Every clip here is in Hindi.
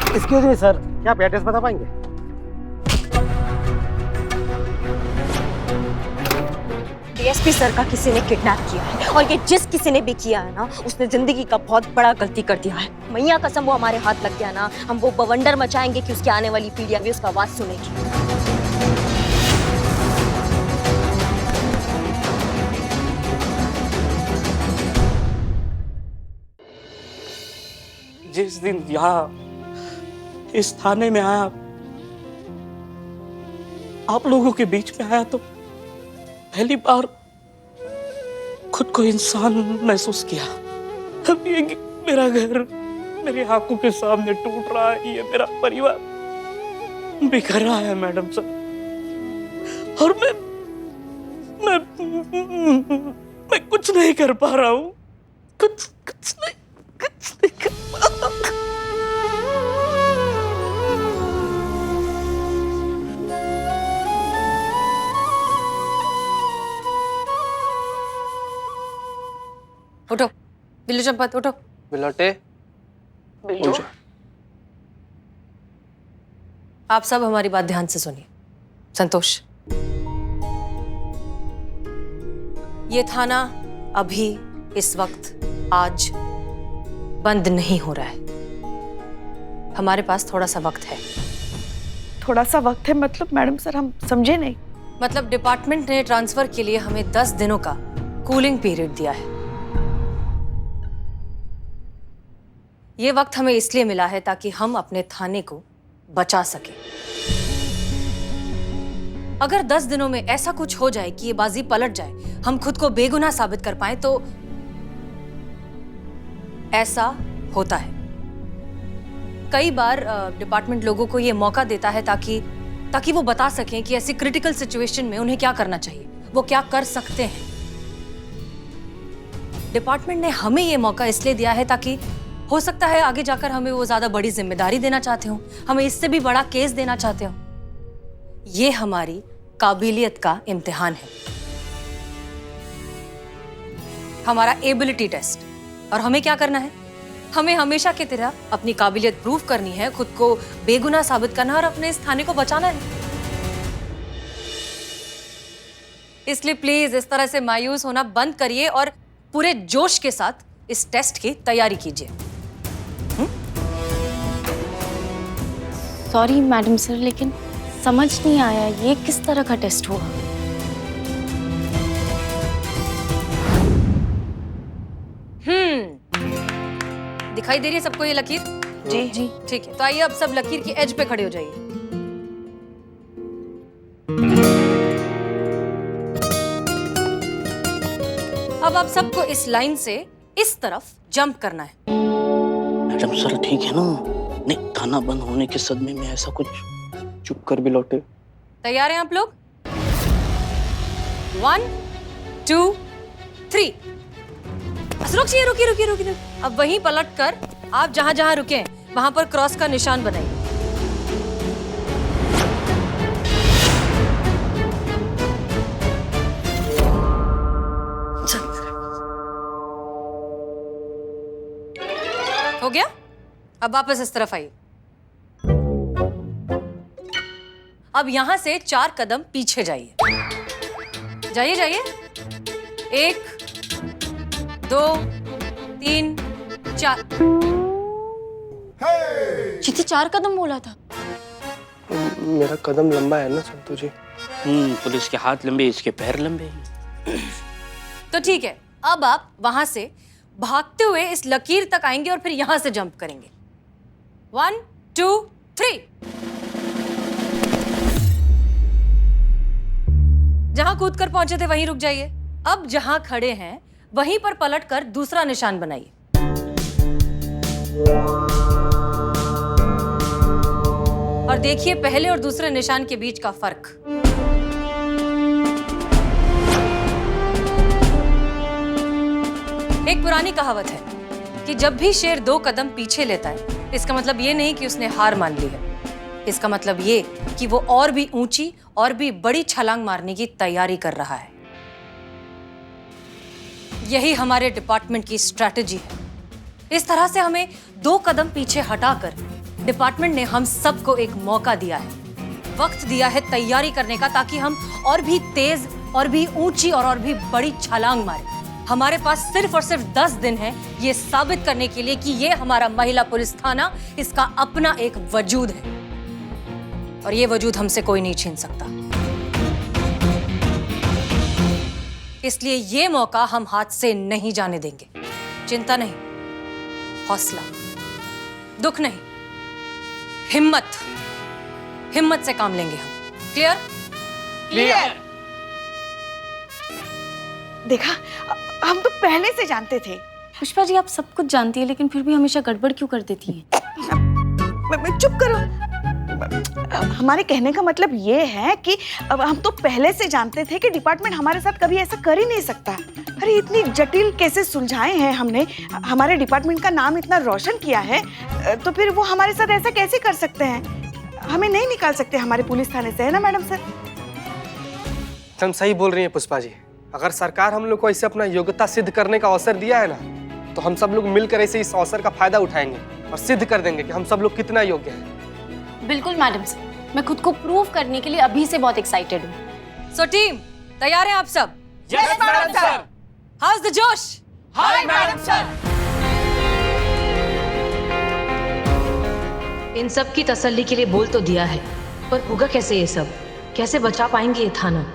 एक्सक्यूज मी सर, क्या आप एड्रेस बता पाएंगे? डीएसपी सर का किसी ने किडनैप किया है, और ये जिस किसी ने भी किया है ना, उसने जिंदगी का बहुत बड़ा गलती कर दिया है। मैया कसम वो हमारे हाथ लग गया ना, हम वो बवंडर मचाएंगे कि उसकी आने वाली पीढ़ियां भी उसका आवाज सुनेगी। जिस दिन यहाँ इस थाने में आया, आप लोगों के बीच में आया, तो पहली बार खुद को इंसान महसूस किया। अब ये मेरा घर मेरी आंखों के सामने टूट रहा है, ये मेरा परिवार बिखर रहा है मैडम सर, और मैं कुछ नहीं कर पा रहा हूँ, कुछ नहीं कर पा रहा हूँ। उठो बिल्लू चंपत, उठो। बिलोटे, बिल्लू, आप सब हमारी बात ध्यान से सुनिए। संतोष, ये थाना अभी इस वक्त आज बंद नहीं हो रहा है। हमारे पास थोड़ा सा वक्त है। थोड़ा सा वक्त है मतलब मैडम सर, हम समझे नहीं। मतलब डिपार्टमेंट ने ट्रांसफर के लिए हमें 10 दिनों का कूलिंग पीरियड दिया है। ये वक्त हमें इसलिए मिला है ताकि हम अपने थाने को बचा सकें। अगर 10 दिनों में ऐसा कुछ हो जाए कि ये बाजी पलट जाए, हम खुद को बेगुनाह साबित कर पाएं, तो ऐसा होता है। कई बार डिपार्टमेंट लोगों को ये मौका देता है ताकि वो बता सकें कि ऐसी क्रिटिकल सिचुएशन में उन्हें क्या करना चाहिए, वो क्या कर सकते हैं। डिपार्टमेंट ने हमें ये मौका इसलिए दिया है ताकि हो सकता है आगे जाकर हमें वो ज्यादा बड़ी जिम्मेदारी देना चाहते हो, हमें इससे भी बड़ा केस देना चाहते हो। ये हमारी काबिलियत का इम्तिहान है, हमारा एबिलिटी टेस्ट। और हमें क्या करना है? हमें हमेशा की तरह अपनी काबिलियत प्रूव करनी है, खुद को बेगुनाह साबित करना और अपने इस थाने को बचाना है। इसलिए प्लीज इस तरह से मायूस होना बंद करिए और पूरे जोश के साथ इस टेस्ट की तैयारी कीजिए। सॉरी मैडम सर, लेकिन समझ नहीं आया ये किस तरह का टेस्ट हुआ। दिखाई दे रही है सबको ये लकीर? जी जी। ठीक है, तो आइए अब सब लकीर की एज पे खड़े हो जाइए। अब आप सबको इस लाइन से इस तरफ जंप करना है। मैडम सर ठीक है ना? नहीं, थाना बंद होने के सदमे में ऐसा कुछ। चुप कर बिलोटे। तैयार हैं आप लोग? 1 2 3। रुकिए रुकिए रुकिए रुकिए। अब वहीं पलट कर आप जहां जहां रुके वहां पर क्रॉस का निशान बनाइए। हो गया? अब वापस इस तरफ आइए। अब यहां से 4 कदम पीछे जाइए। जाइए जाइए। 1 2 3 4। जितनी 4 कदम बोला था। मेरा कदम लंबा है ना संतू जी। पुलिस के हाथ लंबे, इसके पैर लंबे। तो ठीक है, अब आप वहां से भागते हुए इस लकीर तक आएंगे और फिर यहां से जंप करेंगे। 1 2 3। जहां कूद कर पहुंचे थे वहीं रुक जाइए। अब जहां खड़े हैं वहीं पर पलटकर दूसरा निशान बनाइए। और देखिए पहले और दूसरे निशान के बीच का फर्क। एक पुरानी कहावत है कि जब भी शेर 2 कदम पीछे लेता है, इसका मतलब ये नहीं कि उसने हार मान ली है। इसका मतलब ये कि वो और भी ऊंची और भी बड़ी छलांग मारने की तैयारी कर रहा है। यही हमारे डिपार्टमेंट की स्ट्रैटेजी है। इस तरह से हमें 2 कदम पीछे हटाकर डिपार्टमेंट ने हम सबको एक मौका दिया है, वक्त दिया है तैयारी करने का, ताकि हम और भी तेज और भी ऊंची और भी बड़ी छलांग मारें। हमारे पास सिर्फ और सिर्फ 10 दिन है ये साबित करने के लिए कि ये हमारा महिला पुलिस थाना, इसका अपना एक वजूद है और ये वजूद हमसे कोई नहीं छीन सकता। इसलिए ये मौका हम हाथ से नहीं जाने देंगे। चिंता नहीं, हौसला, दुख नहीं, हिम्मत, हिम्मत से काम लेंगे हम। क्लियर? क्लियर। देखा, हम तो पहले से जानते थे। पुष्पा जी, आप सब कुछ जानती है लेकिन फिर भी हमेशा गड़बड़ क्यों कर देती हैं? चुप करो। हमारे कहने का मतलब ये है कि अब हम तो पहले से जानते थे कि डिपार्टमेंट हमारे साथ कभी ऐसा कर ही नहीं सकता। अरे इतनी जटिल केसेस सुलझाए हैं हमने, हमारे डिपार्टमेंट का नाम इतना रोशन किया है, तो फिर वो हमारे साथ ऐसा कैसे कर सकते हैं? हमें नहीं निकाल सकते हमारे पुलिस थाने से, है ना मैडम सर? तुम सही बोल रही हैं पुष्पा जी। अगर सरकार हम लोग को ऐसे अपना योग्यता सिद्ध करने का अवसर दिया है ना, तो हम सब लोग मिलकर ऐसे इस अवसर का फायदा उठाएंगे और सिद्ध कर देंगे कि हम सब लोग कितना योग्य हैं। बिल्कुल मैडम सर, मैं खुद को प्रूव करने के लिए अभी से बहुत एक्साइटेड हूँ। सो टीम, तैयार हैं आप सब? Yes madam sir. How's the जोश? Hi madam sir. इन सब की तसल्ली के लिए बोल तो दिया है, पर होगा कैसे ये सब? कैसे बचा पाएंगे ये थाना?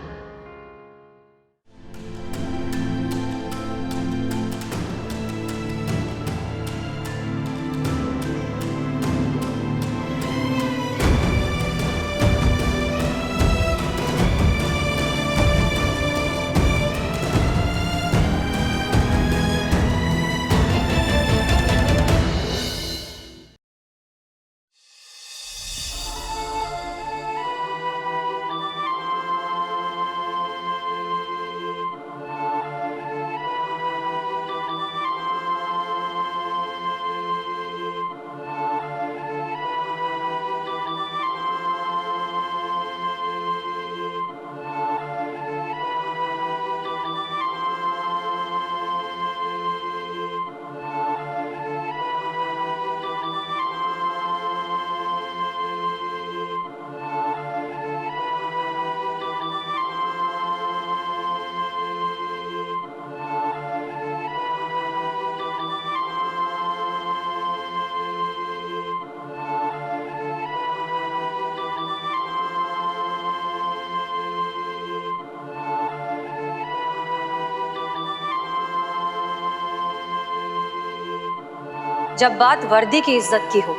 जब बात वर्दी की इज्जत की हो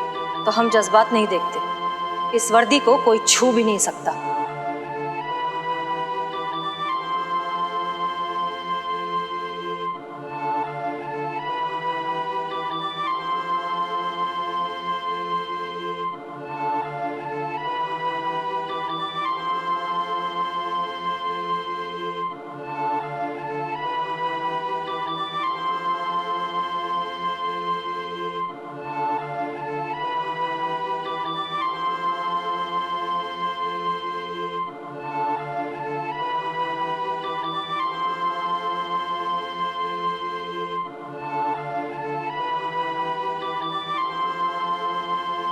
तो हम जज्बात नहीं देखते। इस वर्दी को कोई छू भी नहीं सकता।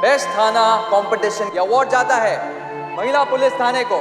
बेस्ट थाना कंपटीशन ये अवार्ड जाता है महिला पुलिस थाने को।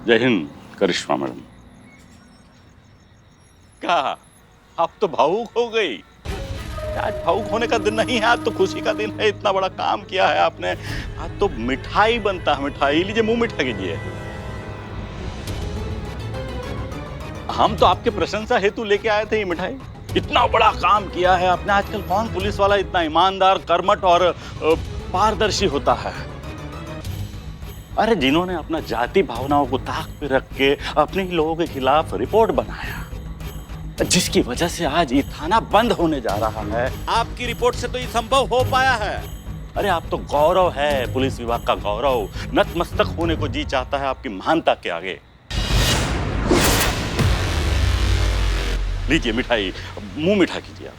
जय हिंद करिश्मा मैडम। क्या आप तो भावुक हो गई। आज भावुक होने का दिन नहीं है, आज तो खुशी का दिन है। इतना बड़ा काम किया है आपने, आज तो मिठाई बनता है। मिठाई लीजिए, मुंह मीठा कीजिए। हम तो आपके प्रशंसा हेतु लेके आए थे ये मिठाई। इतना बड़ा काम किया है आपने। आजकल कौन पुलिस वाला इतना ईमानदार, कर्मठ और पारदर्शी होता है? अरे जिन्होंने अपना जाति भावनाओं को ताक पे रख के अपने ही लोगों के खिलाफ रिपोर्ट बनाया, जिसकी वजह से आज ये थाना बंद होने जा रहा है, आपकी रिपोर्ट से तो ये संभव हो पाया है। अरे आप तो गौरव है, पुलिस विभाग का गौरव। नतमस्तक होने को जी चाहता है आपकी महानता के आगे। लीजिए मिठाई, मुंह मीठा कीजिए आप।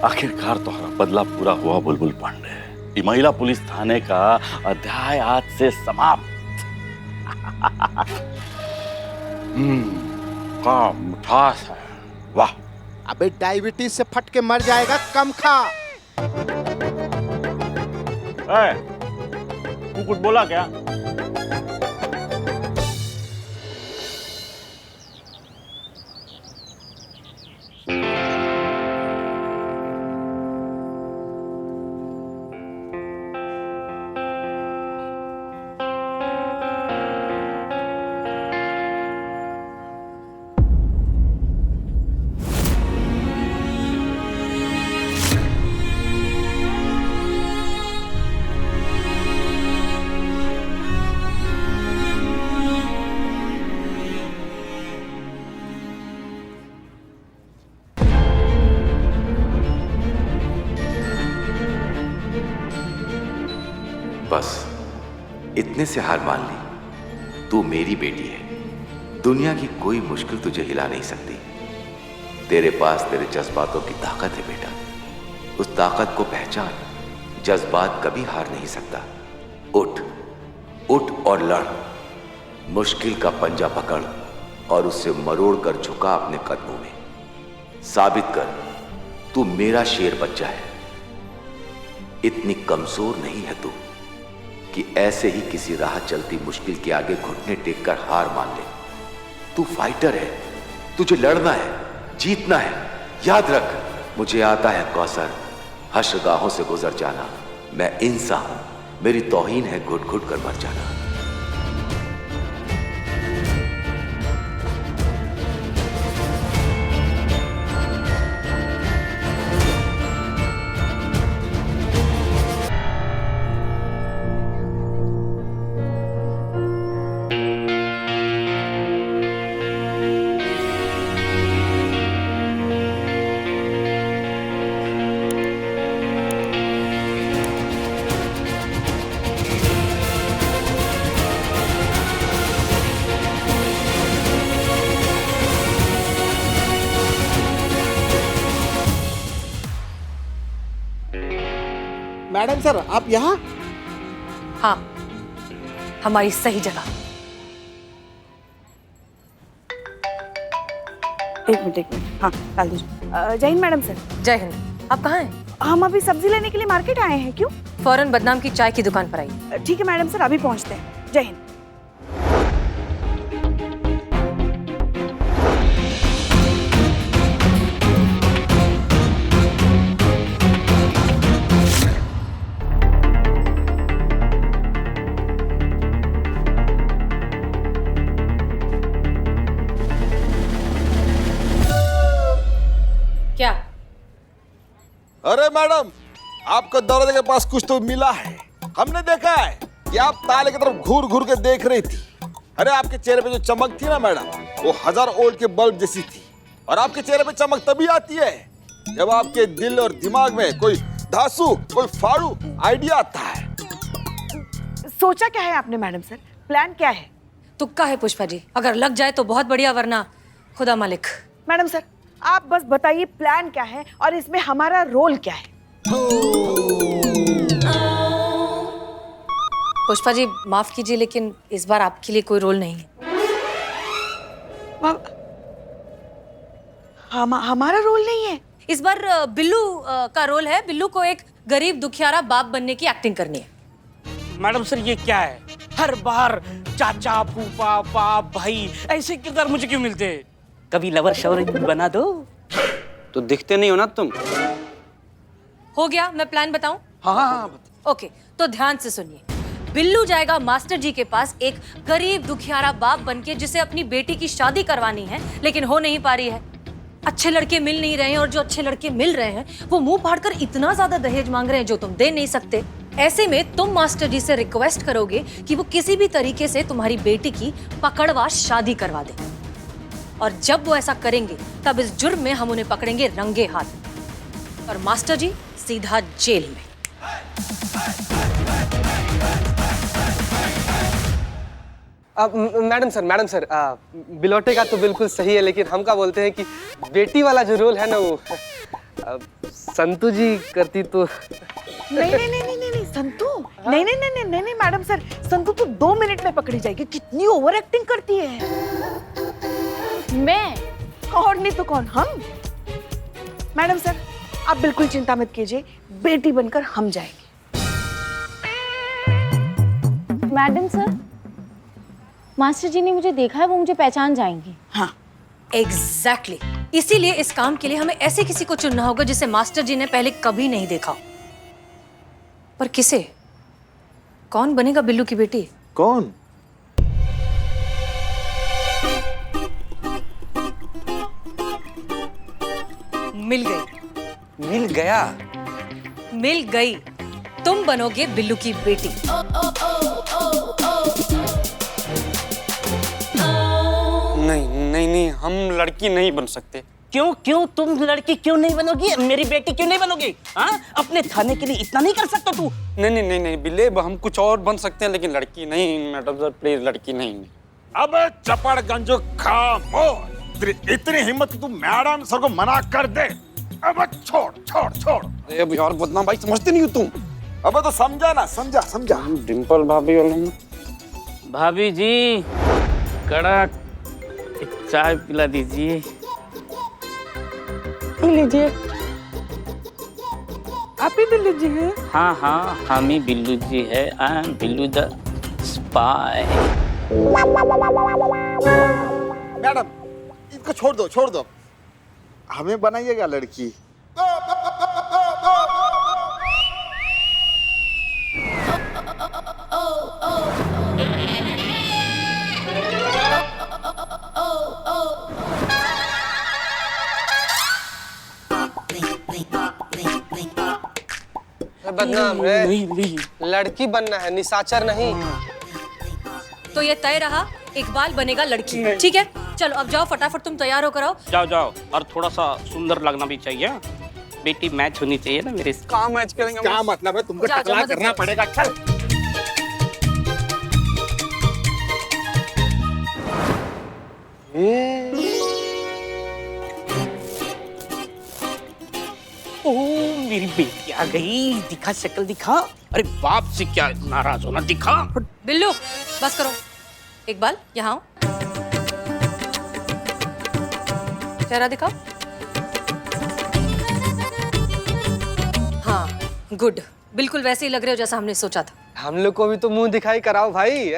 आखिरकार तुम्हारा बदला पूरा हुआ बुलबुल पांडे। ये महिला पुलिस थाने का अध्याय आज से समाप्त। क्या मिठास है, वाह। अबे डायबिटीज से फट के मर जाएगा, कम खा। तू कुछ बोला क्या? बस इतने से हार मान ली। तू मेरी बेटी है, दुनिया की कोई मुश्किल तुझे हिला नहीं सकती। तेरे पास तेरे जज्बातों की ताकत है बेटा, उस ताकत को पहचान। जज्बात कभी हार नहीं सकता। उठ उठ और लड़। मुश्किल का पंजा पकड़ और उससे मरोड़ कर झुका अपने कदमों में। साबित कर तू मेरा शेर बच्चा है। इतनी कमजोर नहीं है तू कि ऐसे ही किसी राह चलती मुश्किल के आगे घुटने टेक कर हार मान ले। तू फाइटर है, तुझे लड़ना है, जीतना है। याद रख, मुझे आता है कौसर हश्रगाहों से गुजर जाना। मैं इंसान हूं, मेरी तौहीन है घुट घुट कर मर जाना। मैडम सर, आप यहाँ? हाँ, हमारी सही जगह। एक मिनट। हाँ, डाल दीजिए। जय हिंद मैडम सर। जय हिंद। आप कहाँ हैं? हम अभी सब्जी लेने के लिए मार्केट आए हैं। क्यों? फौरन बदनाम की चाय की दुकान पर आइए। ठीक है मैडम सर, अभी पहुंचते हैं। जय हिंद। क्या? अरे मैडम, आपको दरवाजे के पास कुछ तो मिला है। हमने देखा है कि आप ताले की तरफ घूर घूर के देख रही थी। अरे आपके चेहरे पे जो चमक थी ना मैडम, वो 1000 वोल्ट के बल्ब जैसी थी। और आपके चेहरे पे चमक तभी आती है जब आपके दिल और दिमाग में कोई धांसू, कोई फाड़ू आइडिया आता है। सोचा क्या है आपने मैडम सर? प्लान क्या है? तुक्का है पुष्पा जी, अगर लग जाए तो बहुत बढ़िया, वरना खुदा मालिक। मैडम सर आप बस बताइए प्लान क्या है और इसमें हमारा रोल क्या है? पुष्पा जी माफ कीजिए, लेकिन इस बार आपके लिए कोई रोल नहीं है। हमारा रोल नहीं है? इस बार बिल्लू का रोल है। बिल्लू को एक गरीब दुखियारा बाप बनने की एक्टिंग करनी है। मैडम सर ये क्या है? हर बार चाचा, फूफा, बाप, भाई ऐसे किरदार मुझे क्यों मिलते हैं? कभी लवर शवर बना दो। तो दिखते नहीं हो ना तुम। हो गया, मैं प्लान बताऊं? हाँ। ओके, तो ध्यान से सुनिए। बिल्लू जाएगा मास्टर जी के पास एक गरीब दुखियारा बाप बनके, जिसे अपनी बेटी की शादी करवानी है लेकिन हो नहीं पा रही है। अच्छे लड़के मिल नहीं रहे हैं, और जो अच्छे लड़के मिल रहे हैं वो मुंह फाड़कर इतना ज्यादा दहेज मांग रहे हैं जो तुम दे नहीं सकते। ऐसे में तुम मास्टर जी से रिक्वेस्ट करोगे कि वो किसी भी तरीके से तुम्हारी बेटी की पकड़वा शादी करवा दे, और जब वो ऐसा करेंगे तब इस जुर्म में हम उन्हें पकड़ेंगे रंगे हाथ, और मास्टर जी सीधा जेल में। मैडम सर, बिलोटे का तो बिल्कुल सही है, लेकिन हम क्या बोलते हैं कि बेटी वाला जो रोल है ना वो संतू जी करती तो। नहीं संतू, नहीं मैडम सर, संतू तो 2 मिनट में पकड़ी जाएगी। कितनी ओवर एक्टिंग करती है। मैं और नहीं तो कौन, हम। मैडम सर आप बिल्कुल चिंता मत कीजिए, बेटी बनकर हम जाएंगे। मैडम सर, मास्टर जी ने मुझे देखा है, वो मुझे पहचान जाएंगे। हाँ एग्जैक्टली इसीलिए इस काम के लिए हमें ऐसे किसी को चुनना होगा जिसे मास्टर जी ने पहले कभी नहीं देखा। पर किसे? कौन बनेगा बिल्लू की बेटी? कौन? मिल गई। मिल गया? मिल गई। तुम बनोगे बिल्लू की बेटी। नहीं, हम लड़की नहीं बन सकते। क्यों तुम लड़की क्यों नहीं बनोगी? मेरी बेटी क्यों नहीं बनोगी? हाँ, अपने थाने के लिए इतना नहीं कर सकता तू? नहीं बिल्ले, हम कुछ और बन सकते हैं, लेकिन लड़की नहीं। मैडम सर प्लीज, लड़की नहीं। अब चपड़गंज खामोश, तेरी इतनी हिम्मत कि तू मैडम सर को मना कर दे। अब छोड़। अब यार बदनाम भाई, समझते नहीं हो तुम। अब तो समझा ना, समझा। डिम्पल भाभी वाला। भाभी जी कड़क एक चाय पिला दीजिए। लीजिए। आप ही बिल्लू जी हैं? हाँ, हम ही बिल्लू जी है। I am Billu the spy. Madam इनको छोड़ दो, हमें बनाइएगा लड़की। बदनाम है, नहीं। लड़की बनना है, निशाचर नहीं। तो ये तय रहा, इकबाल बनेगा लड़की। ठीक है, चलो अब जाओ, फटाफट तुम तैयार होकर आओ। जाओ, और थोड़ा सा सुंदर लगना भी चाहिए। बेटी मैच होनी चाहिए ना मेरे। कहाँ मैच करेंगे? क्या मतलब है? तुमको जाओ, टकला मदद करना करो। पड़ेगा। चल। ओह मेरी बेटी आ गई। दिखा शक्ल दिखा। अरे बाप से क्या नाराज होना, दिखा। बिल्लू बस करो। इकबाल यहाँ आओ, चेहरा दिखाओ। हाँ गुड, बिल्कुल वैसे ही लग रहे हो जैसा हमने सोचा था। हम लोग को भी तो मुंह दिखाई कराओ भाई।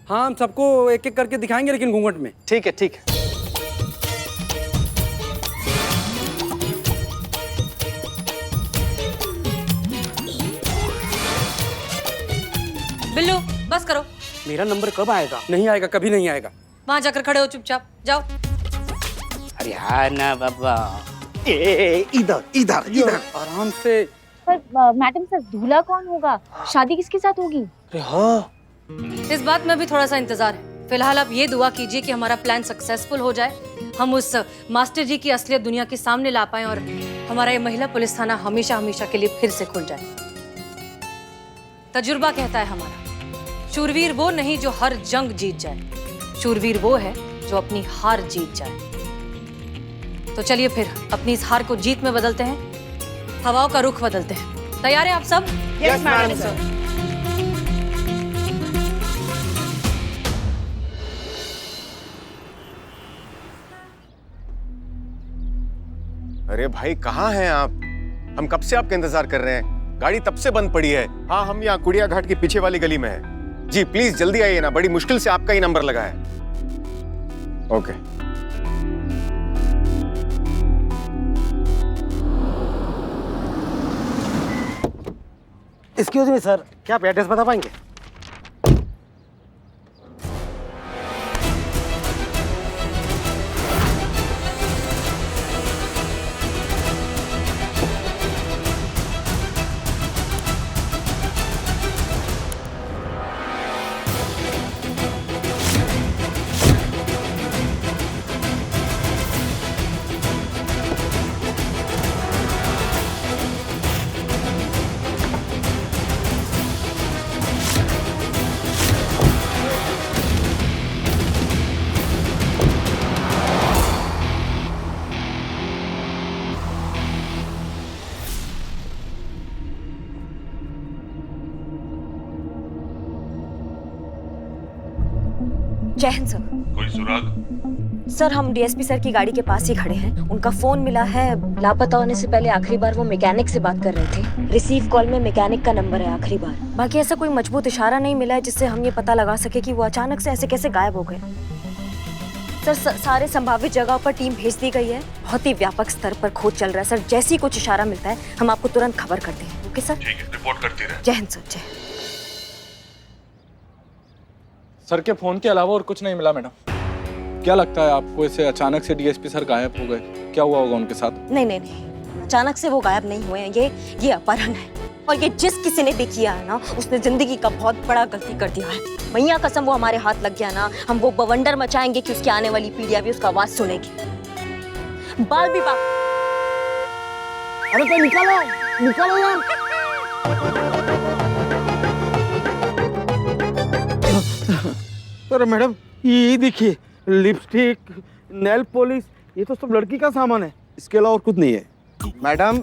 हाँ, हम सबको एक एक करके दिखाएंगे, लेकिन घूंघट में। ठीक है। बिल्लू बस करो। मेरा नंबर कब आएगा? नहीं आएगा, कभी नहीं आएगा। वहां जाकर खड़े हो चुपचाप, जाओ। अरे हाँ ना बाबा। इधर आराम से। पर मैडम सर, दूल्हा कौन होगा? शादी किसके साथ होगी? अरे हाँ, इस बात में भी थोड़ा सा इंतजार है। फिलहाल आप ये दुआ कीजिए कि हमारा प्लान सक्सेसफुल हो जाए हम उस मास्टर जी की असलियत दुनिया के सामने ला पाएं और हमारा ये महिला पुलिस थाना हमेशा हमेशा के लिए फिर से खुल जाए। तजुर्बा कहता है हमारा, शूरवीर वो नहीं जो हर जंग जीत जाए, शूरवीर वो है जो अपनी हार जीत जाए। तो चलिए फिर अपनी इस हार को जीत में बदलते हैं, हवाओं का रुख बदलते हैं। तैयार हैं आप सब? Yes madam sir. अरे भाई कहाँ हैं आप? हम कब से आपका इंतजार कर रहे हैं। गाड़ी तब से बंद पड़ी है। हाँ, हम यहाँ कुड़िया घाट की पीछे वाली गली में है। जी प्लीज जल्दी आइए ना, बड़ी मुश्किल से आपका ही नंबर लगा है। ओके। एक्सक्यूज मी सर, क्या आप एड्रेस बता पाएंगे? जय हिंद सर। कोई सुराग? सर हम डीएसपी सर की गाड़ी के पास ही खड़े हैं। उनका फोन मिला है। लापता होने से पहले आखिरी बार वो मैकेनिक से बात कर रहे थे। रिसीव कॉल में मैकेनिक का नंबर है आखिरी बार। बाकी ऐसा कोई मजबूत इशारा नहीं मिला है जिससे हम ये पता लगा सके कि वो अचानक से ऐसे कैसे गायब हो गए। सर सारे संभावित जगहों पर टीम भेज दी गई है। बहुत ही व्यापक स्तर पर खोज चल रहा है सर। जैसी कुछ इशारा मिलता है हम आपको तुरंत खबर करते हैं। Okay sir? ठीक है, रिपोर्ट करती रहे। जय हिंद सर। जय। सर के फोन के अलावा और कुछ नहीं मिला मैडम। क्या लगता है आपको, ऐसे अचानक से डीएसपी सर गायब हो गए, क्या हुआ होगा उनके साथ? नहीं नहीं नहीं, अचानक से वो गायब नहीं हुए हैं। ये अपहरण है और ये जिस किसी ने भी किया है ना, उसने जिंदगी का बहुत बड़ा गलती कर दिया है। मैया कसम वो हमारे हाथ लग गया ना, हम वो बवंडर मचाएंगे कि उसकी आने वाली पीढ़ियां भी उसका आवाज सुनेगी। बाल भी बाल। अरे तो निकालो निकालो यार। अरे मैडम ये देखिए, लिपस्टिक, नेल पॉलिश, ये तो सब लड़की का सामान है, इसके अलावा और कुछ नहीं है। मैडम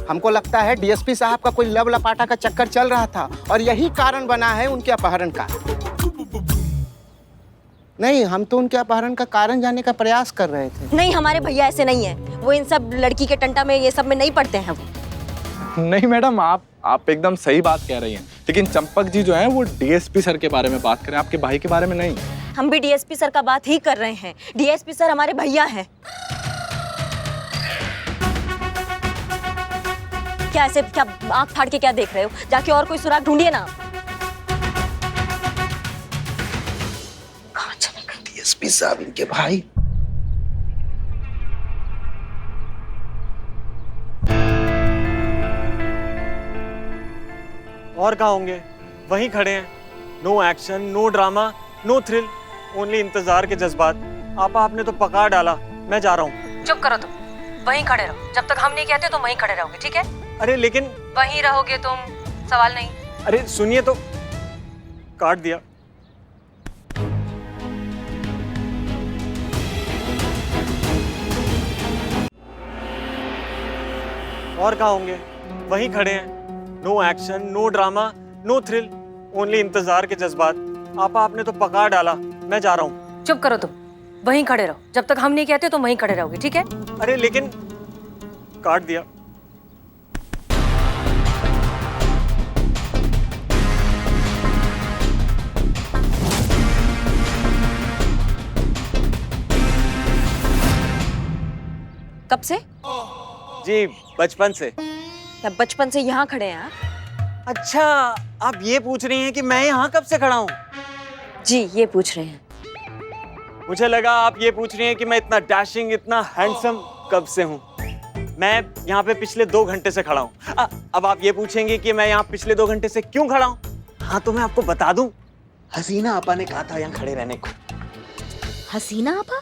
हमको लगता है डीएसपी साहब का कोई लब लपाटा का चक्कर चल रहा था और यही कारण बना है उनके अपहरण का। नहीं, हम तो उनके अपहरण का कारण जानने का प्रयास कर रहे थे। नहीं, हमारे भैया ऐसे नहीं है। वो इन सब लड़की के टंटा में ये सब में नहीं पड़ते हैं। वो नहीं मैडम, आप एकदम सही बात कह रही हैं, लेकिन चंपक जी जो हैं वो डीएसपी सर के बारे में बात करें, आपके भाई के बारे में नहीं। हम भी डीएसपी सर का बात ही कर रहे हैं। डीएसपी सर हमारे भैया हैं। क्या ऐसे क्या आंख फाड़ के क्या देख रहे हो? जाके और कोई सुराग ढूंढिए ना। कहाँ चले गए डीएसपी साहब इनके भाई? और कहाँ होंगे? वहीं खड़े हैं। No action, no drama, no thrill, only इंतजार के जज्बात। आपने तो पका डाला। मैं जा रहा हूँ। चुप करो तुम, वहीं खड़े रहो। जब तक हम नहीं कहते तो वहीं खड़े रहोगे, ठीक है? अरे लेकिन वहीं रहोगे तुम, सवाल नहीं। अरे सुनिए तो। काट दिया। और कहाँ होंगे? वहीं खड़े हैं। No action, no drama, no thrill, only इंतजार के जज्बात। आपने तो पका डाला। मैं जा रहा हूँ। चुप करो तुम, वहीं खड़े रहो। जब तक हम नहीं कहते तो वहीं खड़े रहोगे, ठीक है? अरे लेकिन काट दिया। कब से? जी बचपन से। क्या बचपन से यहाँ खड़े हैं आप? अच्छा, आप ये पूछ रही हैं कि मैं यहाँ कब से खड़ा हूँ? जी ये पूछ रहे हैं। मुझे लगा आप ये पूछ रही हैं कि मैं इतना डैशिंग, इतना हैंडसम कब से हूँ। मैं यहाँ पे पिछले 2 घंटे से खड़ा हूँ। अब आप ये पूछेंगे कि मैं यहाँ पिछले 2 घंटे से क्यों खड़ा हूँ? हाँ तो मैं आपको बता दूं, हसीना आपा ने कहा था यहाँ खड़े रहने को। हसीना आपा?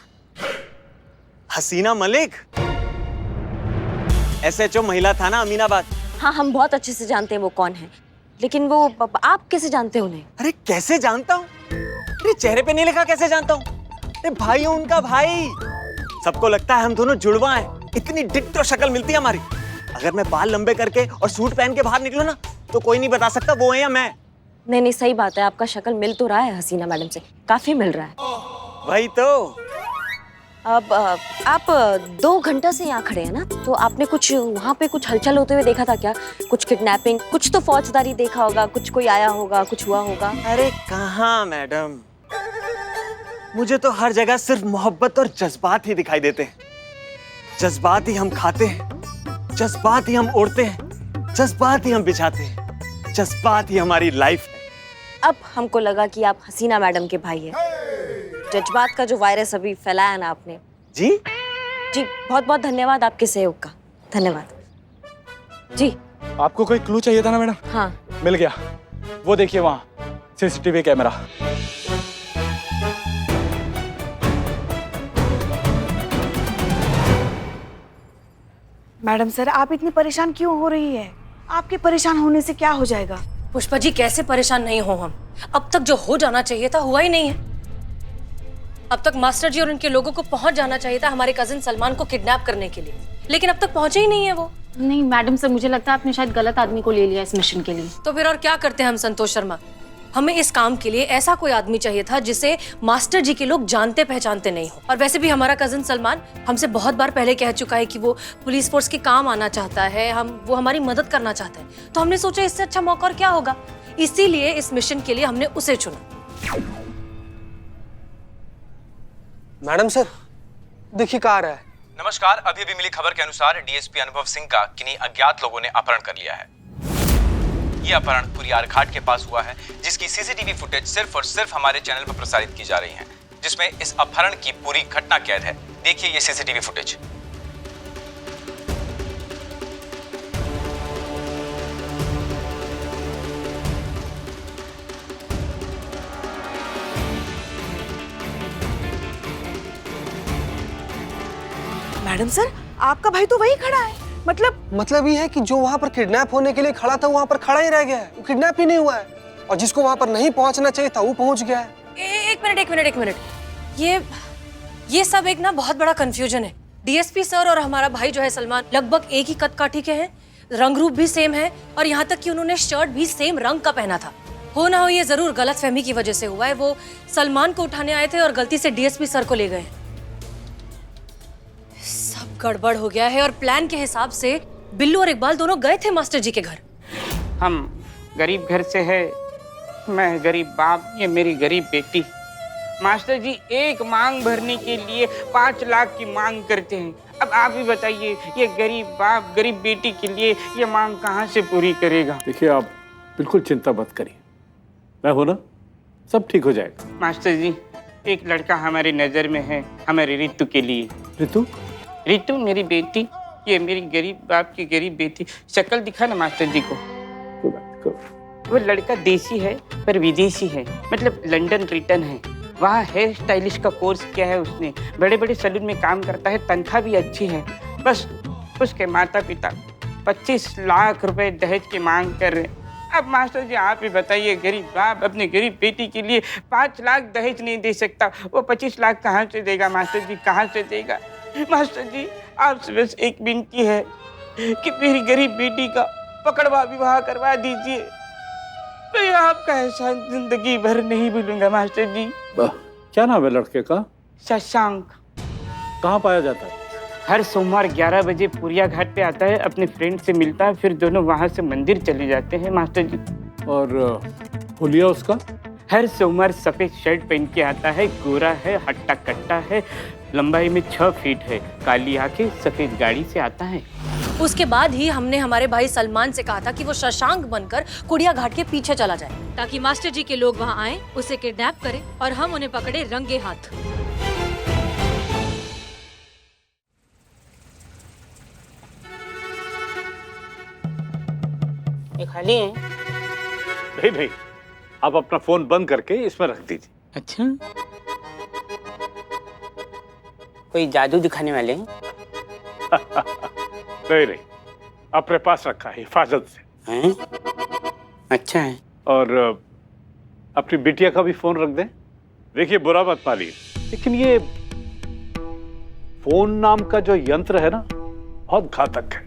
हसीना मलिक, SHO महिला थाना अमीनाबाद। हाँ, हम बहुत अच्छे से जानते हैं वो कौन है, लेकिन वो आप कैसे जानते हैं उन्हें? अरे कैसे जानता हूँ? अरे चेहरे पे नहीं लिखा, कैसे जानता हूँ? अरे भाई हूँ उनका भाई। सबको लगता है हम दोनों जुड़वा हैं, इतनी डिट्टो शक्ल मिलती है हमारी। अगर मैं बाल लंबे करके और सूट पहन के बाहर निकलूं ना, तो कोई नहीं बता सकता वो है या मैं। नहीं, सही बात है, आपका शक्ल मिल तो रहा है हसीना मैडम से, काफी मिल रहा है। वही तो। अब आप 2 घंटा से यहाँ खड़े हैं ना, तो आपने कुछ वहाँ पे कुछ हलचल होते हुए देखा था क्या? कुछ किडनैपिंग, कुछ तो फौजदारी देखा होगा, कुछ कोई आया होगा, कुछ हुआ होगा? अरे कहाँ मैडम, मुझे तो हर जगह सिर्फ मोहब्बत और जज्बात ही दिखाई देते हैं। जज्बात ही हम खाते हैं, जज्बात ही हम ओढ़ते हैं, जज्बात ही हम बिछाते हैं, जज्बात ही हमारी लाइफ है। अब हमको लगा कि आप हसीना मैडम के भाई हैं। जज्बात का जो वायरस अभी फैलाया ना आपने। जी बहुत बहुत धन्यवाद आपके सहयोग का, धन्यवाद जी। आपको कोई क्लू चाहिए था ना मैडम? हाँ, मिल गया। वो देखिए वहाँ CCTV कैमरा। मैडम सर, आप इतनी परेशान क्यों हो रही है? आपके परेशान होने से क्या हो जाएगा? पुष्पा जी, कैसे परेशान नहीं हो हम? अब तक जो हो जाना चाहिए था हुआ ही नहीं है। अब तक मास्टर जी और उनके लोगों को पहुंच जाना चाहिए था हमारे कजिन सलमान को किडनैप करने के लिए, लेकिन अब तक पहुंचे ही नहीं है वो। नहीं मैडम सर, मुझे लगता है आपने शायद गलत आदमी को ले लिया इस मिशन के लिए। तो फिर और क्या करते हैं हम संतोष शर्मा? हमें इस काम के लिए ऐसा कोई आदमी चाहिए था जिसे मास्टर जी के लोग जानते पहचानते नहीं हो। और वैसे भी हमारा कजिन सलमान हमसे बहुत बार पहले कह चुका है कि वो पुलिस फोर्स के काम आना चाहता है, वो हमारी मदद करना चाहता है। तो हमने सोचा इससे अच्छा मौका और क्या होगा, इसीलिए इस मिशन के लिए हमने उसे चुना। मैडम सर, देखिए कहाँ आ रहा है। नमस्कार, अभी अभी मिली खबर के अनुसार डीएसपी अनुभव सिंह का किन्हीं अज्ञात लोगों ने अपहरण कर लिया है। ये अपहरण कुरियार घाट के पास हुआ है, जिसकी सीसीटीवी फुटेज सिर्फ और सिर्फ हमारे चैनल पर प्रसारित की जा रही है, जिसमें इस अपहरण की पूरी घटना कैद है। देखिए ये सीसीटीवी फुटेज। मैडम सर, आपका भाई तो वही खड़ा है। मतलब ये है कि जो वहां पर किडनैप होने के लिए खड़ा था, वहां पर खड़ा ही रह गया है, वो किडनैप ही नहीं हुआ है। और जिसको वहां पर नहीं पहुंचना चाहिए था, वो पहुंच गया है। एक मिनट। ये सब एक ना बहुत बड़ा कंफ्यूजन है। डीएसपी सर और हमारा भाई जो है सलमान लगभग एक ही कद काठी के हैं, रंग रूप भी सेम है, और यहाँ तक कि उन्होंने शर्ट भी सेम रंग का पहना था। हो ना हो ये जरूर गलतफहमी की वजह से हुआ है। वो सलमान को उठाने आए थे और गलती से डीएसपी सर को ले गए। सब गड़बड़ हो गया है और प्लान के हिसाब से बिल्लू और इकबाल दोनों गए थे मास्टर जी के घर। हम गरीब घर से है, मैं गरीब बाप, ये मेरी गरीब बेटी। मास्टर जी एक मांग भरने के लिए 5 लाख की मांग करते हैं। अब आप ही बताइए, ये गरीब बाप गरीब बेटी के लिए ये मांग कहाँ से पूरी करेगा? देखिए, आप बिल्कुल चिंता मत करिए, मैं हूं ना, सब ठीक हो जाएगा। मास्टर जी, एक लड़का हमारी नजर में है, हमारे रितु के लिए। रितु मेरी बेटी, ये मेरी गरीब बाप की गरीब बेटी। शक्ल दिखा ना मास्टर जी को। वो लड़का देसी है पर विदेशी है, मतलब लंदन रिटर्न है। वहाँ हेयर स्टाइलिश का कोर्स किया है उसने, बड़े बड़े सैलून में काम करता है, तनख्वाह भी अच्छी है। बस उसके माता पिता 25 लाख रुपए दहेज की मांग कर रहे हैं। अब मास्टर जी आप ही बताइए, गरीब बाप अपनी गरीब बेटी के लिए 5 लाख दहेज नहीं दे सकता, वो 25 लाख कहाँ से देगा? मास्टर जी कहाँ से देगा? मास्टर जी आपसे बस एक विनती है कि मेरी गरीब बेटी का पकड़वा विवाह करवा दीजिए। मैं आपका एहसान जिंदगी भर नहीं भूलूंगा मास्टर जी। क्या नाम है लड़के का? शशांक। कहाँ पाया जाता है? हर सोमवार 11 बजे पुरिया घाट पे आता है, अपने फ्रेंड से मिलता है, फिर दोनों वहाँ से मंदिर चले जाते हैं मास्टर जी। और हुलिया उसका? हर सोमवार सफेद शर्ट पहन के आता है, गोरा है, हट्टा कट्टा है, लंबाई में 6 फीट है, काली आंखें, सफेद गाड़ी से आता है। उसके बाद ही हमने हमारे भाई सलमान से कहा था कि वो शशांक बनकर कुड़िया घाट के पीछे चला जाए, ताकि मास्टर जी के लोग वहाँ आए, उसे किडनैप करें और हम उन्हें पकड़े रंगे हाथ। ये खाली है? नहीं, आप अपना फोन बंद करके इसमें रख दीजिए। अच्छा, कोई जादू दिखाने वाले हैं? नहीं नहीं, अपने पास रखा है हिफाजत से। हैं? अच्छा है। और अपनी बिटिया का भी फोन रख दें। देखिए बुरा मत मानिए, लेकिन ये फोन नाम का जो यंत्र है ना, बहुत घातक है।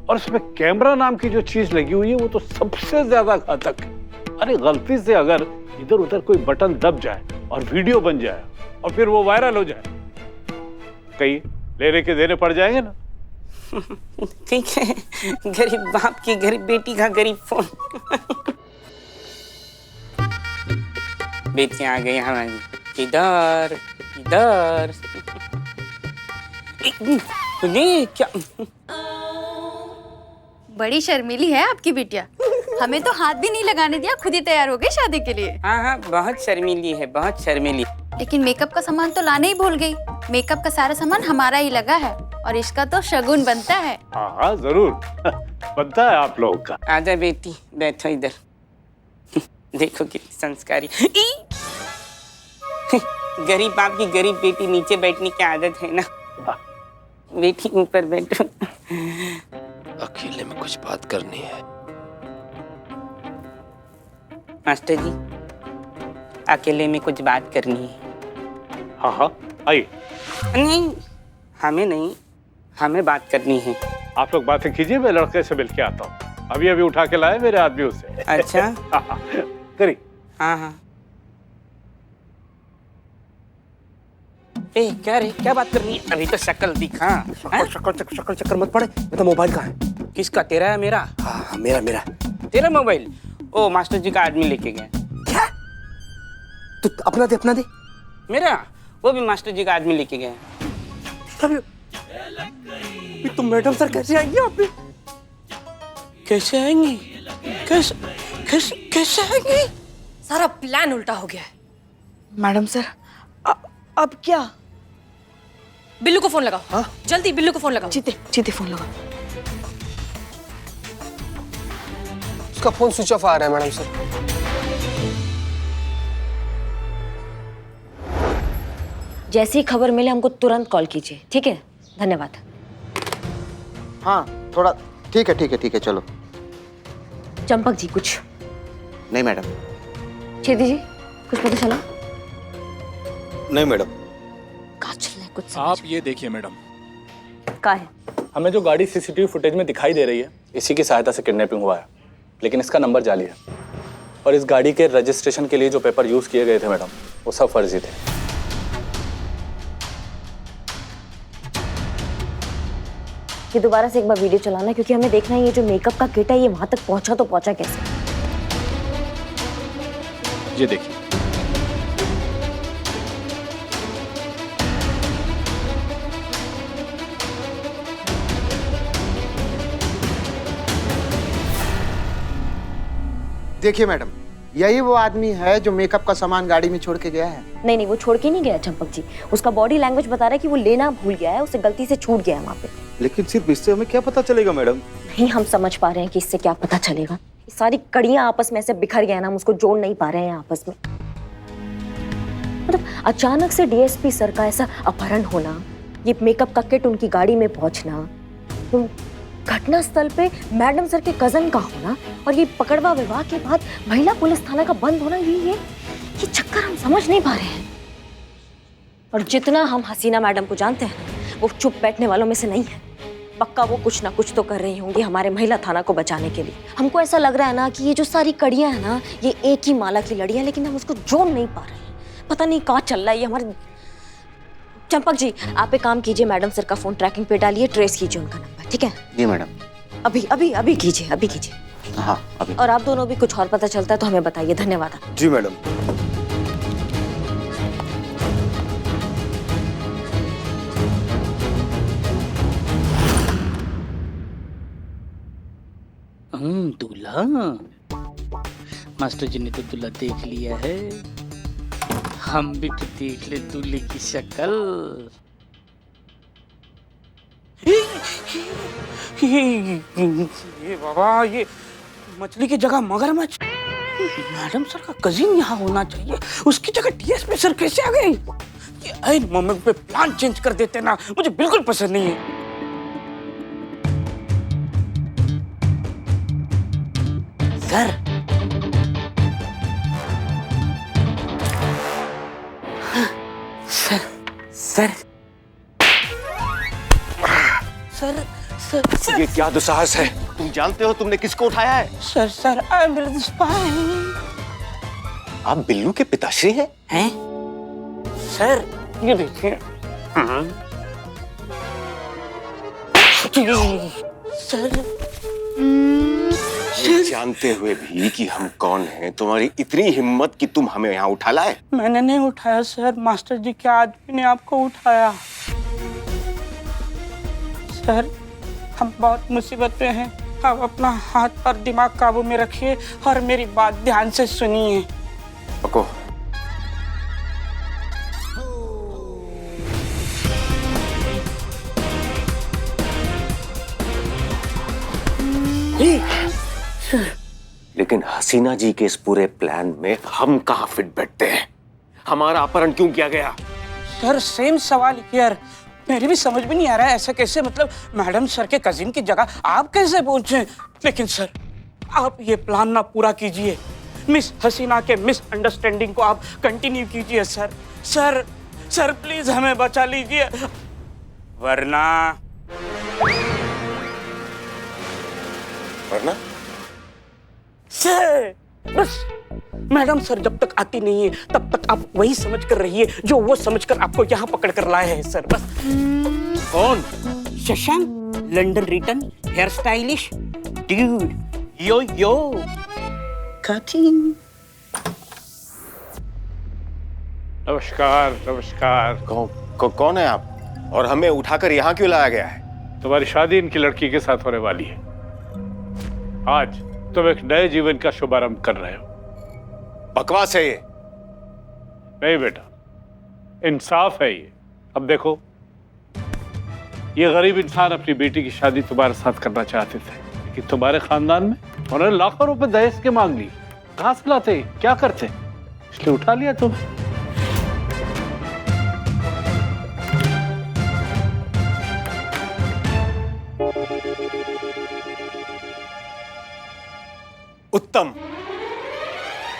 और इसमें कैमरा नाम की जो चीज लगी हुई है वो तो सबसे ज्यादा घातक है। अरे गलती से अगर इधर उधर कोई बटन दब जाए और वीडियो बन जाए और फिर वो वायरल हो जाए, कहीं लेने के देने पड़ जाएंगे ना। ठीक है, गरीब बाप की गरीब बेटी का गरीब फोन। बेटियां आ गई हमारी। इधर इधर ये क्या? बड़ी शर्मीली है आपकी बिटिया। हमें तो हाथ भी नहीं लगाने दिया, खुद ही तैयार हो गई शादी के लिए। हाँ हाँ, बहुत शर्मीली है, बहुत शर्मीली। लेकिन मेकअप का सामान तो लाने ही भूल गई। मेकअप का सारा सामान हमारा ही लगा है और इसका तो शगुन बनता है। हाँ हाँ जरूर बनता है आप लोगों का। आजा बेटी, बैठो इधर। देखो कितनी संस्कारी। गरीब बाप की गरीब बेटी, नीचे बैठने की आदत है ना। बेटी ऊपर बैठो। अकेले में कुछ बात करनी है। मास्टर जी, अकेले में कुछ बात करनी है। हाँ हाँ आइए। नहीं, हमें नहीं, हमें बात करनी है। आप लोग बातें कीजिए, मैं लड़के से मिल के आता हूँ। अभी अभी उठा के लाए मेरे आदमी उसे। अच्छा करिए। हाँ हाँ। ए क्या रे, क्या बात करनी है? अभी तो शक्ल दिखा। शक्ल चक्कर मत पड़े। तो मोबाइल कहाँ है? किसका? तेरा है मेरा? हाँ मेरा मेरा। तेरा मोबाइल? ओ मास्टर जी का आदमी लेके गया। क्या? तू अपना दे, अपना दे। मेरा? वो भी मास्टर जी का आदमी लेके गया। तुम मैडम सर कैसे आएंगे यहाँ पे? कैसे आएंगी? कैसे कैसे कैसे आएंगी? सारा प्लान उल्टा हो गया है। मैडम सर, अब क्या? बिल्लू को फोन लगाओ। हाँ? जल्दी बिल्लू को फोन लगाओ। जीते फोन लगाओ। उसका फोन स्विच ऑफ आ रहा है मैडम सर। जैसी खबर मिले हमको तुरंत कॉल कीजिए, ठीक है? धन्यवाद। हाँ थोड़ा ठीक है चलो। चंपक जी कुछ नहीं मैडम। छेदी जी कुछ पता चला? नहीं मैडम। कुछ आप ये देखिए मैडम, क्या है? हमें जो गाड़ी सीसीटीवी फुटेज में दिखाई दे रही है, इसी की सहायता से किडनैपिंग हुआ है। लेकिन इसका नंबर जाली है और इस गाड़ी के रजिस्ट्रेशन के लिए जो पेपर यूज किए गए थे मैडम, वो सब फर्जी थे। ये दोबारा से एक बार वीडियो चलाना, क्योंकि हमें देखना है ये जो मेकअप का किट है ये वहां तक पहुंचा तो पहुंचा कैसे। ये देखिए। देखिए मैडम, यही वो आदमी है जो मेकअप का सामान गाड़ी में छोड़ के गया है। नहीं, वो छोड़ के नहीं गया चंपक जी। उसका बॉडी लैंग्वेज बता रहा है कि वो लेना भूल गया है, उसे गलती से छूट गया है वहाँ पे। लेकिन सिर्फ इससे हमें क्या पता चलेगा मैडम? नहीं हम समझ पा रहे हैं कि इससे क्या पता चलेगा। ये सारी कड़ियां आपस में ऐसे बिखर गए ना, हम उसको जोड़ नहीं पा रहे हैं आपस में। मतलब अचानक से डीएसपी सर का ऐसा अपहरण होना, ये मेकअप का किट उनकी गाड़ी में पहुंचना, तो घटना स्थल पे मैडम सर के कजन का होना और ये पकड़वा विवाह के बाद महिला पुलिस थाना का बंद होना, ये चक्कर हम समझ नहीं पा रहे हैं। और जितना हम हसीना मैडम को जानते हैं, वो चुप बैठने वालों में से नहीं है। पक्का वो कुछ ना कुछ तो कर रही होंगी हमारे महिला थाना को बचाने के लिए। हमको ऐसा लग रहा है ना कि ये जो सारी कड़ियां हैं ना, ये एक ही माला की लड़ियां, लेकिन हम उसको जोड़ नहीं पा रहे हैं। पता नहीं कहाँ चल रहा है ये हमारे। चंपक जी आप एक काम कीजिए, मैडम सर का फोन ट्रैकिंग पे डालिए, ट्रेस कीजिए उनका नंबर, ठीक है? जी मैडम। अभी कीजिए। हाँ अभी। और आप दोनों भी कुछ और पता चलता है तो हमें बताइए। धन्यवाद। जी मैडम। दूल्हा, मास्टर जी ने तो दूल्हा देख लिया है, हम भी तो देख ले दूल्हे की शक्ल। ये बाबा, ये मछली की जगह मगरमच्छ। मैडम सर का कजिन यहाँ होना चाहिए, उसकी जगह डीएसपी सर कैसे आ गए? ये ऐन मोमेंट पे प्लान चेंज कर देते ना, मुझे बिल्कुल पसंद नहीं है। Sir sir sir sir sir ये क्या दुस्साहस है? तुम जानते हो तुमने किसको उठाया है? Sir sir I am the spy. आप बिल्लू के पिताश्री हैं? हैं? सर ये देखिए। सर ये जानते हुए भी कि हम कौन हैं, तुम्हारी इतनी हिम्मत कि तुम हमें यहाँ उठा लाए? मैंने नहीं उठाया सर, मास्टर जी के आदमी ने आपको उठाया। सर हम बहुत मुसीबत में हैं, आप अपना हाथ और दिमाग काबू में रखिए और मेरी बात ध्यान से सुनिए। पको। लेकिन हसीना जी के इस पूरे प्लान में हम कहाँ फिट बैठते हैं? हमारा अपहरण क्यों किया गया? सर सेम सवाल यार, मेरे भी समझ में नहीं आ रहा है ऐसा कैसे, मतलब मैडम सर के कजिन की जगह आप कैसे पहुंचे। लेकिन सर आप ये प्लान ना पूरा कीजिए, मिस हसीना के मिसअंडरस्टैंडिंग को आप कंटिन्यू कीजिए सर। सर सर प्लीज हमें बचा लीजिए, वरना सर बस मैडम सर जब तक आती नहीं है तब तक आप वही समझ कर रहिए जो वो समझ कर आपको यहाँ पकड़ कर लाए हैं सर। बस कौन? Shashank, London return, hair stylish dude, yo yo cutting. नमस्कार नमस्कार। कौन है आप और हमें उठाकर यहाँ क्यों लाया गया है? तुम्हारी शादी इनकी लड़की के साथ होने वाली है। आज तुम एक नए जीवन का शुभारंभ कर रहे हो। बकवास है ये। नहीं बेटा, इंसाफ है ये। अब देखो, ये गरीब इंसान अपनी बेटी की शादी तुम्हारे साथ करना चाहते थे, लेकिन तुम्हारे खानदान में उन्होंने लाखों रुपए दहेज के मांग ली। कहां से लाते, क्या करते, इसलिए उठा लिया तुम्हें। उत्तम।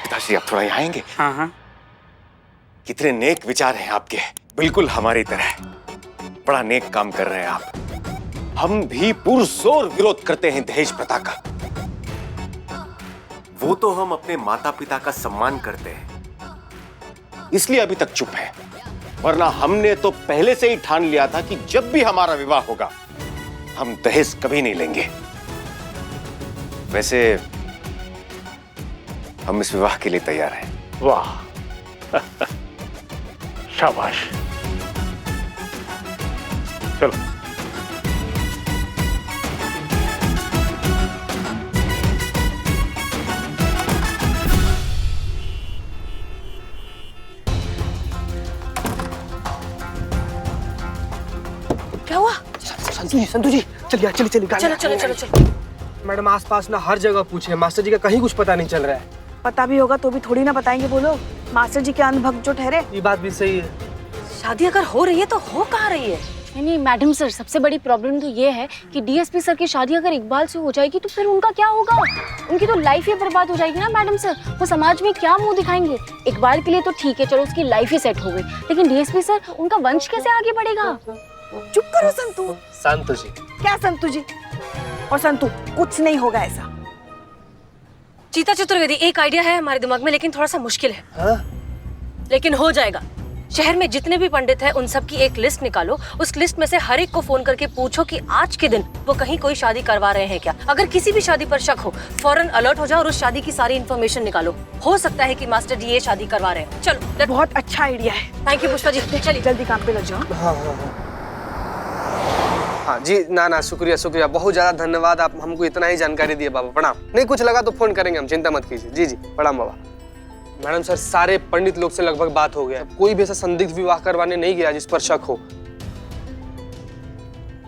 पिताश्री आप थोड़ा यहाँ आएंगे? हाँ हाँ। कितने नेक विचार हैं आपके, बिल्कुल हमारी तरह। बड़ा नेक काम कर रहे हैं आप। हम भी पुरजोर विरोध करते हैं दहेज प्रथा का। वो तो हम अपने माता पिता का सम्मान करते हैं, इसलिए अभी तक चुप है, वरना हमने तो पहले से ही ठान लिया था कि जब भी हमारा विवाह होगा हम दहेज कभी नहीं लेंगे। वैसे हम इस विवाह के लिए तैयार हैं। वाह शाबाश। चलो क्या हुआ? संतु जी चलिए चलिए चलिए। चलो चलो चलो चलो। मैडम आसपास ना हर जगह पूछे, मास्टर जी का कहीं कुछ पता नहीं चल रहा है। पता भी होगा तो भी थोड़ी ना बताएंगे वो लोग, मास्टर जी के अनभक्त जो ठहरे। ये बात भी सही है। शादी अगर हो रही है तो हो कहाँ रही है? नहीं मैडम सर, सबसे बड़ी प्रॉब्लम तो ये है कि डीएसपी सर की शादी अगर इकबाल से हो जाएगी तो फिर उनका क्या होगा? उनकी तो लाइफ ही बर्बाद हो जाएगी ना मैडम सर। वो समाज में क्या मुंह दिखाएंगे? इकबाल के लिए तो ठीक है, चलो उसकी लाइफ ही सेट हो गई, लेकिन डीएसपी सर, उनका वंश कैसे आगे बढ़ेगा? चुप करो संतु। संतु जी क्या संतु जी? और संतु कुछ नहीं होगा ऐसा। चीता चतुर्वेदी, एक आइडिया है हमारे दिमाग में, लेकिन थोड़ा सा मुश्किल है। हाँ? लेकिन हो जाएगा। शहर में जितने भी पंडित हैं उन सब की एक लिस्ट निकालो, उस लिस्ट में से हर एक को फोन करके पूछो कि आज के दिन वो कहीं कोई शादी करवा रहे हैं क्या। अगर किसी भी शादी पर शक हो, फौरन अलर्ट हो जाओ और उस शादी की सारी इन्फॉर्मेशन निकालो। हो सकता है कि मास्टर जी ये शादी करवा रहे हैं। चलो, बहुत अच्छा आइडिया है। थैंक यू पुष्पा जी, चलिए जल्दी काम पे लग जाओ। हाँ जी, ना शुक्रिया शुक्रिया, बहुत ज्यादा धन्यवाद, आप हमको इतना ही जानकारी दिए बाबा। प्रणाम। नहीं कुछ लगा तो फोन करेंगे हम, चिंता मत कीजिए। जी जी प्रणाम बाबा। मैडम सर, सारे पंडित लोग से लगभग बात हो गया, कोई भी ऐसा संदिग्ध विवाह करवाने नहीं गया जिस पर शक हो।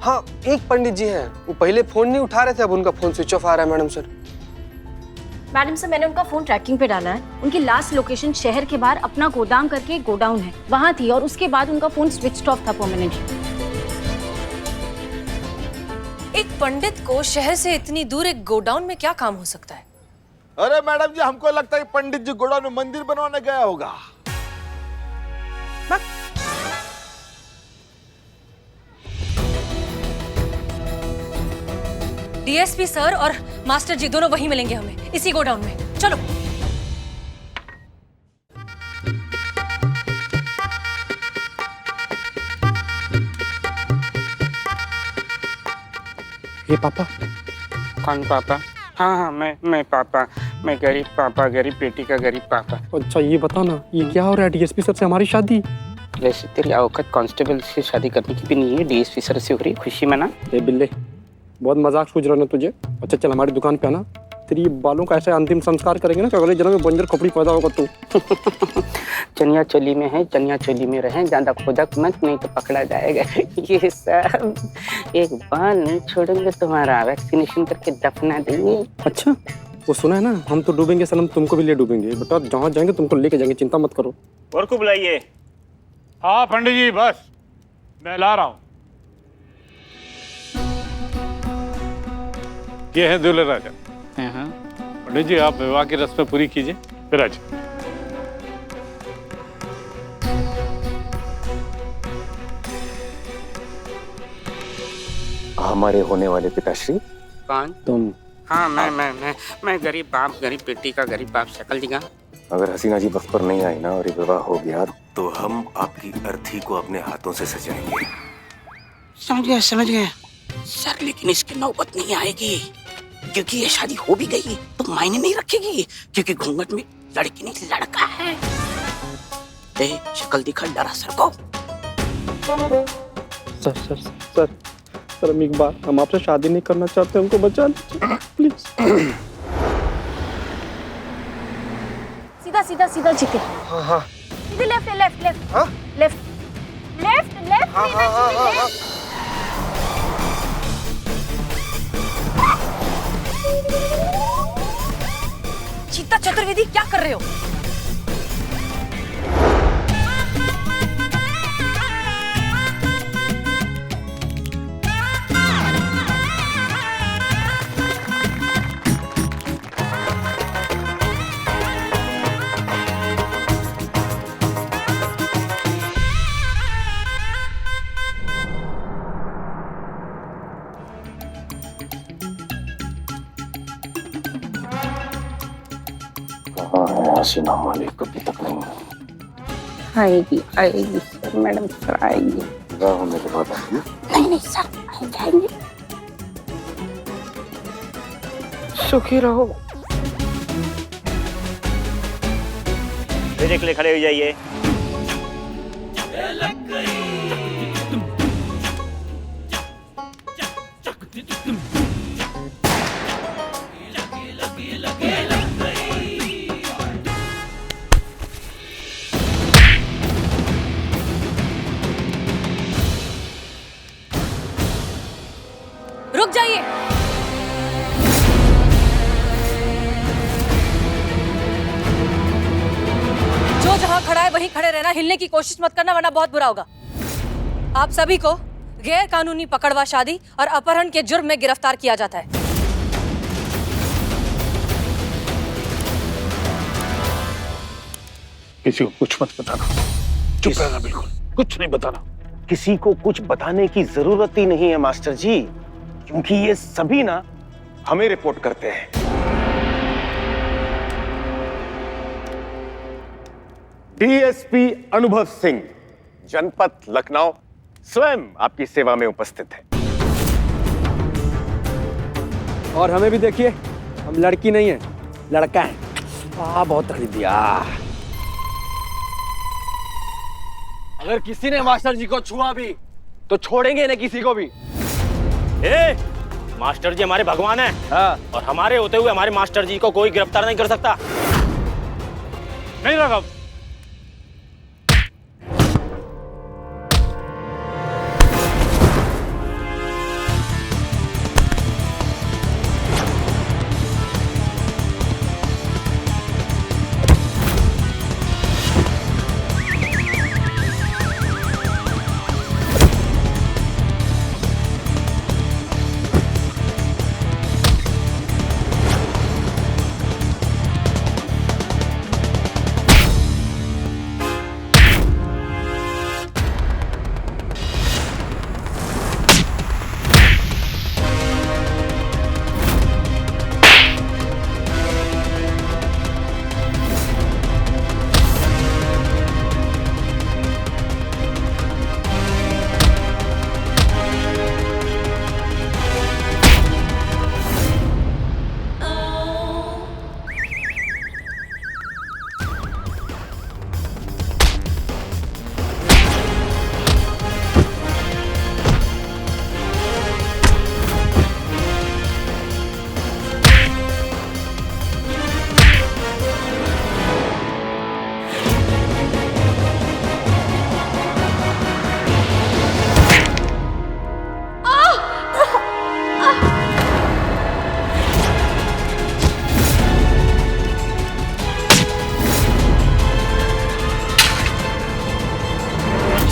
हाँ, एक पंडित जी हैं, वो पहले फोन नहीं उठा रहे थे, अब उनका फोन स्विच ऑफ आ रहा है मैडम सर। मैडम सर, मैंने उनका फोन ट्रैकिंग पे डाला है। उनकी लास्ट लोकेशन शहर के बाहर अपना गोदाम करके एक गोडाउन है, वहां थी, और उसके बाद उनका फोन स्विच ऑफ था परमानेंटली। एक पंडित को शहर से इतनी दूर एक गोडाउन में क्या काम हो सकता है? अरे मैडम जी, हमको लगता है पंडित जी गोडाउन में मंदिर बनवाने गया होगा। डीएसपी सर और मास्टर जी दोनों वहीं मिलेंगे हमें, इसी गोडाउन में। चलो। ये पापा? कौन पापा? हाँ हाँ, मैं पापा। मैं गरीब पापा, गरीब बेटी का गरीब पापा। अच्छा ये बता ना, ये क्या हो रहा है? डीएसपी सर से हमारी शादी? वैसे तेरी औकात कांस्टेबल से शादी करने की भी नहीं है, डीएसपी सर से हो रही, खुशी मना। ए बिल्ले, बहुत मजाक सूझ रहा ना तुझे? अच्छा चल हमारी दुकान पे आना, तेरी बालों का ऐसे अंतिम संस्कार करेंगे ना कि अगले जन्म में बंजर खोपड़ी पैदा होगा तू। चनिया चोली में है, चनिया चोली में रहे, ज्यादा खोजा मत, नहीं तो पकड़ा जाएगा। ये सब एक बार नहीं छोड़ेंगे, तुम्हारा वैक्सीनेशन करके दफना देंगे। अच्छा वो सुना है ना, हम तो डूबेंगे सनम, तुमको भी ले डूबेंगे बेटा, जहाँ जाएंगे तुमको लेके जाएंगे, चिंता मत करो। और को बुलाइए। हाँ पंडित जी, बस मैं ला रहा हूँ। ये है दूल्हे राजा। पंडित जी आप विवाह की रस्में पूरी कीजिए, फिर आज। हमारे होने वाले पिताश्री। कौन? तुम। हाँ मैं गरीब बाप, गरीब बेटी का गरीब बाप। शक्ल दिखा। अगर हसीना जी वक्त पर नहीं आई ना और ये विवाह हो गया तो हम आपकी अर्थी को अपने हाथों से सजाएंगे। समझ गए सर, लेकिन इसकी नौबत नहीं आएगी, क्योंकि ये शादी हो भी गई तो मायने नहीं रखेगी, क्योंकि घूंघट में लड़की नहीं लड़का है। शक्ल दिखा डरा सर को। सर हम एक बार, हम आपसे शादी नहीं करना चाहते, हमको बचा लीजिए प्लीज। सीधा सीधा सीधा जीते। हाँ हाँ। सीधे लेफ्ट लेफ्ट लेफ्ट। हाँ? Left left left. हाँ हाँ हाँ हाँ हाँ। चीता चतुर्वेदी क्या कर रहे हो? हसीना मालिक अभी तक नहीं आएगी आएगी सर, मैडम सर आएगी। विवाह होने के बाद आएगी? नहीं सर, आ जाएंगे। सुखी रहो। भेजे के लिए खड़े हो जाइए। रुक जाइए। जो जहां खड़ा है वहीं खड़े रहना, हिलने की कोशिश मत करना वरना बहुत बुरा होगा। आप सभी को गैर कानूनी पकड़वा शादी और अपहरण के जुर्म में गिरफ्तार किया जाता है। किसी को कुछ मत बताना, चुप रहना, बिल्कुल कुछ नहीं बताना। किसी को कुछ बताने की जरूरत ही नहीं है मास्टर जी, क्योंकि ये सभी ना हमें रिपोर्ट करते हैं। डीएसपी अनुभव सिंह, जनपद लखनऊ, स्वयं आपकी सेवा में उपस्थित है। और हमें भी देखिए, हम लड़की नहीं है, लड़का है। बहुत तकलीफ दिया। अगर किसी ने मास्टर जी को छुआ भी तो छोड़ेंगे ना किसी को भी। मास्टर जी हमारे भगवान हैं। हाँ। और हमारे होते हुए हमारे मास्टर जी को कोई गिरफ्तार नहीं कर सकता। नहीं राघव,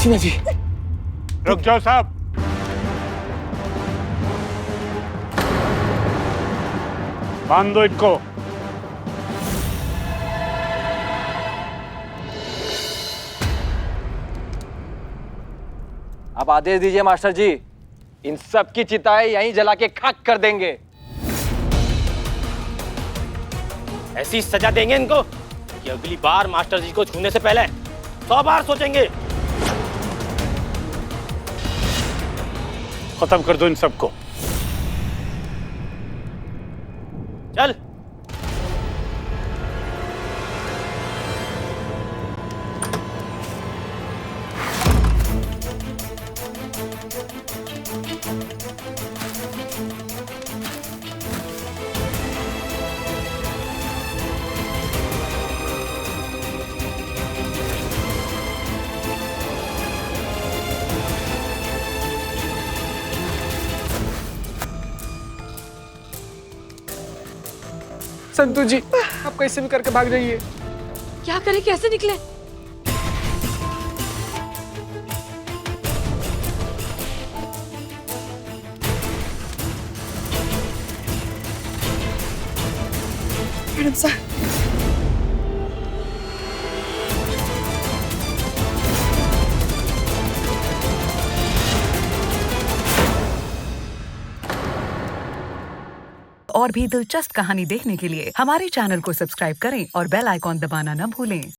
में भी। रुक जाओ साहब। बांध दो इनको। अब आदेश दीजिए मास्टर जी, इन सब की चिताएं यहीं जला के खाक कर देंगे। ऐसी सजा देंगे इनको कि अगली बार मास्टर जी को छूने से पहले 100 बार सोचेंगे। खत्म कर दो इन सबको। चल। संतू जी, आप कैसे भी करके भाग जाइए। क्या करें, कैसे निकले? मैडम साहब, और भी दिलचस्प कहानी देखने के लिए हमारे चैनल को सब्सक्राइब करें और बेल आइकॉन दबाना न भूलें।